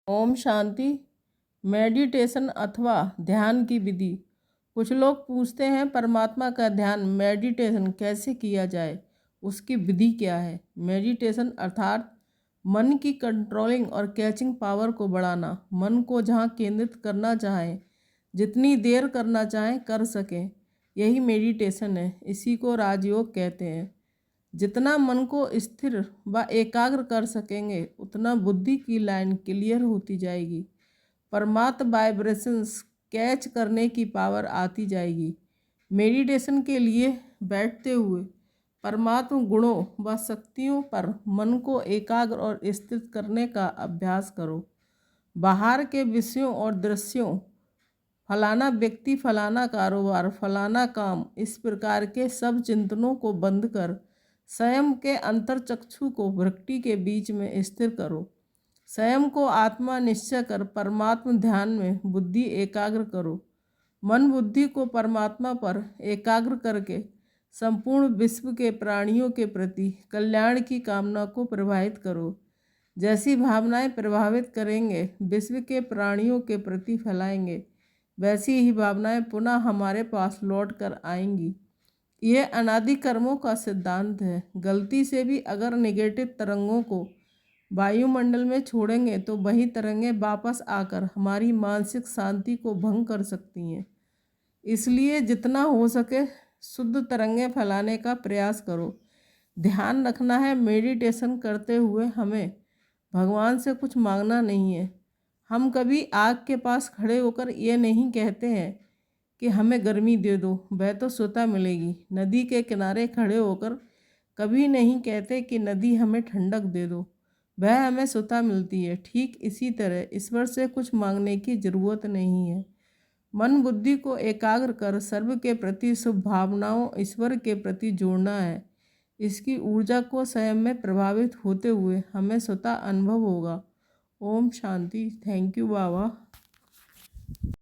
Om Shanti. Meditation अथवा ध्यान की विधि। कुछ लोग पूछते हैं परमात्मा का ध्यान मेडिटेशन कैसे किया जाए, उसकी विधि क्या है। मेडिटेशन अर्थात मन की कंट्रोलिंग और कैचिंग पावर को बढ़ाना। मन को जहाँ केंद्रित करना चाहें, जितनी देर करना चाहें कर सकें, यही मेडिटेशन है। इसी को राजयोग कहते हैं। जितना मन को स्थिर व एकाग्र कर सकेंगे उतना बुद्धि की लाइन क्लियर होती जाएगी। परमात्म वाइब्रेशंस कैच करने की पावर आती जाएगी। मेडिटेशन के लिए बैठते हुए परमात्म गुणों व शक्तियों पर मन को एकाग्र और स्थित करने का अभ्यास करो। बाहर के विषयों और दृश्यों, फलाना व्यक्ति, फलाना कारोबार, फलाना काम, इस प्रकार के सब चिंतनों को बंद कर स्वयं के अंतर्चक्षु को भृकुटी के बीच में स्थिर करो। स्वयं को आत्मा निश्चय कर परमात्म ध्यान में बुद्धि एकाग्र करो। मन बुद्धि को परमात्मा पर एकाग्र करके संपूर्ण विश्व के प्राणियों के प्रति कल्याण की कामना को प्रवाहित करो। जैसी भावनाएं प्रभावित करेंगे विश्व के प्राणियों के प्रति फैलाएंगे, वैसी ही भावनाएं पुनः हमारे पास लौट कर आएंगी। यह अनादि कर्मों का सिद्धांत है। गलती से भी अगर नेगेटिव तरंगों को वायुमंडल में छोड़ेंगे तो वही तरंगें वापस आकर हमारी मानसिक शांति को भंग कर सकती हैं। इसलिए जितना हो सके शुद्ध तरंगें फैलाने का प्रयास करो। ध्यान रखना है, मेडिटेशन करते हुए हमें भगवान से कुछ मांगना नहीं है। हम कभी आग के पास खड़े होकर ये नहीं कहते हैं कि हमें गर्मी दे दो, वह तो स्वतः मिलेगी। नदी के किनारे खड़े होकर कभी नहीं कहते कि नदी हमें ठंडक दे दो, वह हमें स्वतः मिलती है। ठीक इसी तरह ईश्वर से कुछ मांगने की जरूरत नहीं है। मन बुद्धि को एकाग्र कर सर्व के प्रति शुभ भावनाओं ईश्वर के प्रति जोड़ना है। इसकी ऊर्जा को स्वयं में प्रभावित होते हुए हमें स्वतः अनुभव होगा। Om Shanti. Thank you Baba.